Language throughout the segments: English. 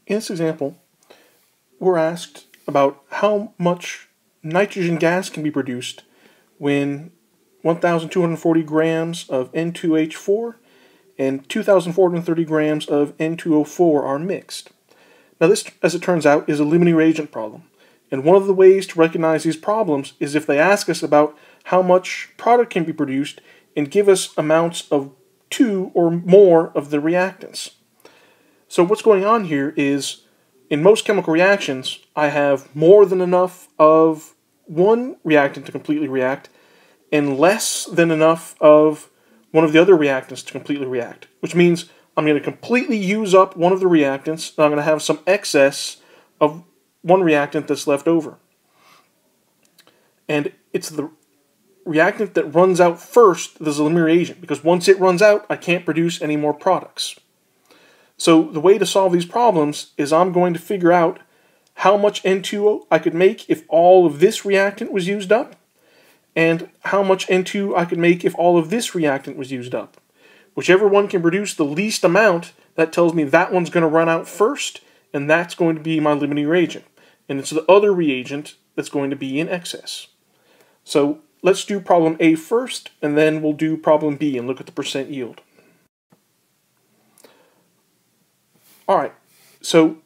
In this example, we're asked about how much nitrogen gas can be produced when 1,240 grams of N2H4 and 2,430 grams of N2O4 are mixed. Now this, as it turns out, is a limiting reagent problem. And one of the ways to recognize these problems is if they ask us about how much product can be produced and give us amounts of 2 or more of the reactants. So what's going on here is, in most chemical reactions, I have more than enough of one reactant to completely react and less than enough of one of the other reactants to completely react, which means I'm going to completely use up one of the reactants and I'm going to have some excess of one reactant that's left over. And it's the reactant that runs out first that's a limiting reagent, because once it runs out, I can't produce any more products. So the way to solve these problems is I'm going to figure out how much N2 I could make if all of this reactant was used up, and how much N2 I could make if all of this reactant was used up. Whichever one can produce the least amount, that tells me that one's going to run out first, and that's going to be my limiting reagent. And it's the other reagent that's going to be in excess. So let's do problem A first, and then we'll do problem B and look at the percent yield. Alright, so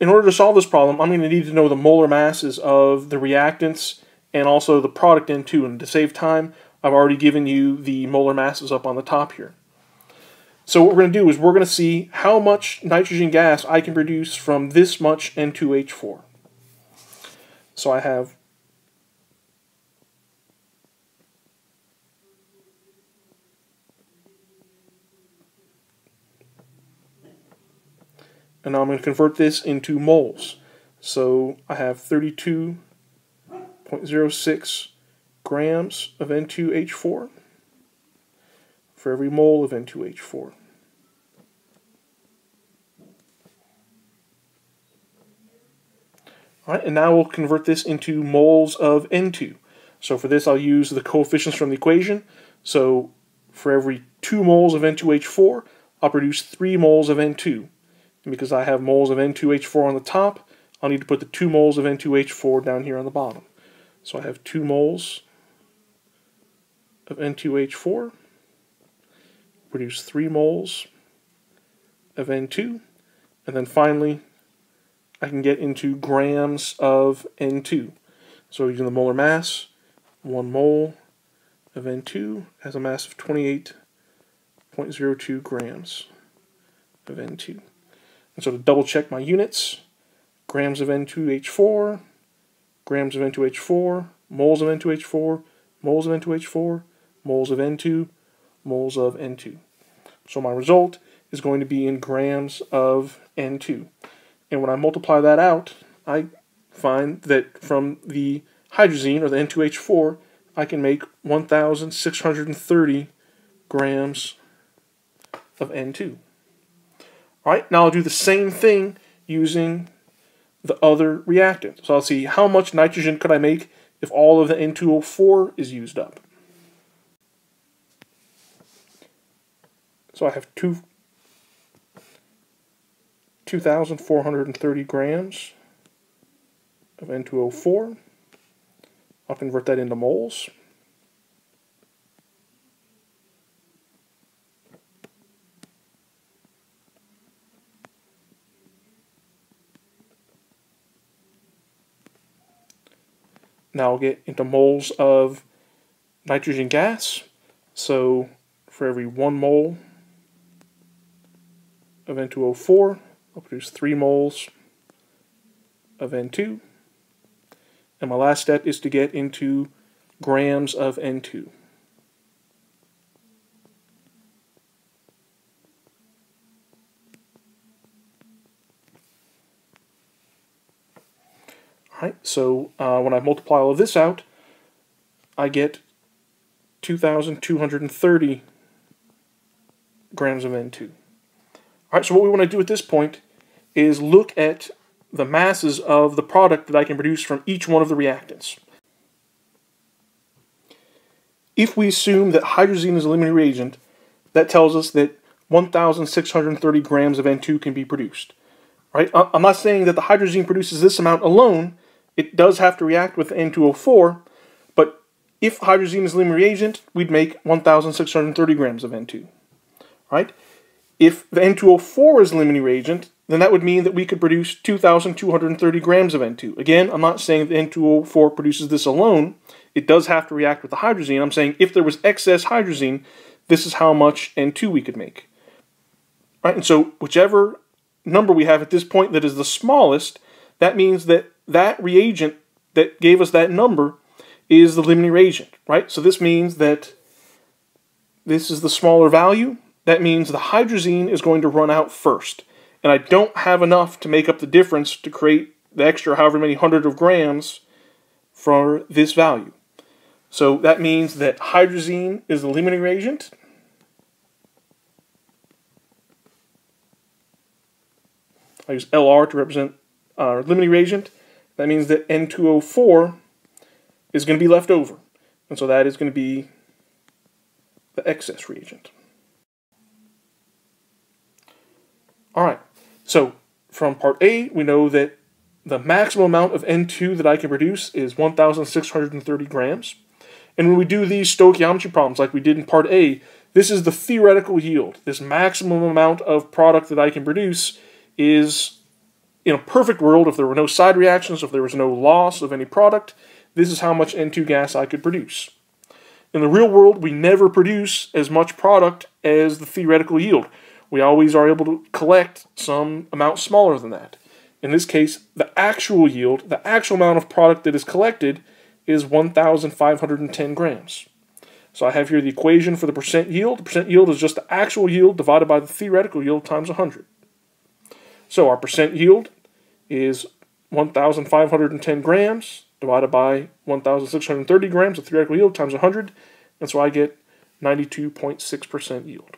in order to solve this problem, I'm going to need to know the molar masses of the reactants and also the product N2. And to save time, I've already given you the molar masses up on the top here. So what we're going to do is we're going to see how much nitrogen gas I can produce from this much N2H4. So I have and now I'm going to convert this into moles. So I have 32.06 grams of N2H4 for every mole of N2H4. Alright, and now we'll convert this into moles of N2. So for this I'll use the coefficients from the equation. So for every 2 moles of N2H4, I'll produce 3 moles of N2. And because I have moles of N2H4 on the top, I'll need to put the 2 moles of N2H4 down here on the bottom. So I have 2 moles of N2H4, produce 3 moles of N2, and then finally I can get into grams of N2. So using the molar mass, 1 mole of N2 has a mass of 28.02 grams of N2. And so to double check my units, grams of N2H4, grams of N2H4, moles of N2H4, moles of N2H4, moles of N2, moles of N2. So my result is going to be in grams of N2. And when I multiply that out, I find that from the hydrazine, or the N2H4, I can make 1,630 grams of N2. Alright, now I'll do the same thing using the other reactant. So I'll see how much nitrogen could I make if all of the N2O4 is used up. So I have 2,430 grams of N2O4. I'll convert that into moles. Now I'll get into moles of nitrogen gas. So for every 1 mole of N2O4, I'll produce 3 moles of N2. And my last step is to get into grams of N2. Alright, so when I multiply all of this out, I get 2,230 grams of N2. Alright, so what we want to do at this point is look at the masses of the product that I can produce from each one of the reactants. If we assume that hydrazine is a limiting reagent, that tells us that 1,630 grams of N2 can be produced. Right? I'm not saying that the hydrazine produces this amount alone. It does have to react with N2O4, but if hydrazine is the limiting reagent, we'd make 1,630 grams of N2. Right? If the N2O4 is the limiting reagent, then that would mean that we could produce 2,230 grams of N2. Again, I'm not saying that N2O4 produces this alone. It does have to react with the hydrazine. I'm saying if there was excess hydrazine, this is how much N2 we could make. Right? And so whichever number we have at this point that is the smallest, that means that that reagent that gave us that number is the limiting reagent. Right? So this means that this is the smaller value. That means the hydrazine is going to run out first. And I don't have enough to make up the difference to create the extra however many hundred of grams for this value. So that means that hydrazine is the limiting reagent. I use LR to represent our limiting reagent. That means that N2O4 is going to be left over. And so that is going to be the excess reagent. Alright, so from part A, we know that the maximum amount of N2 that I can produce is 1,630 grams. And when we do these stoichiometry problems like we did in part A, this is the theoretical yield. This maximum amount of product that I can produce is, in a perfect world, if there were no side reactions, if there was no loss of any product, this is how much N2 gas I could produce. In the real world, we never produce as much product as the theoretical yield. We always are able to collect some amount smaller than that. In this case, the actual yield, the actual amount of product that is collected, is 1,510 grams. So I have here the equation for the percent yield. The percent yield is just the actual yield divided by the theoretical yield times 100. So our percent yield is 1,510 grams divided by 1,630 grams of theoretical yield times 100. And so I get 92.6% yield.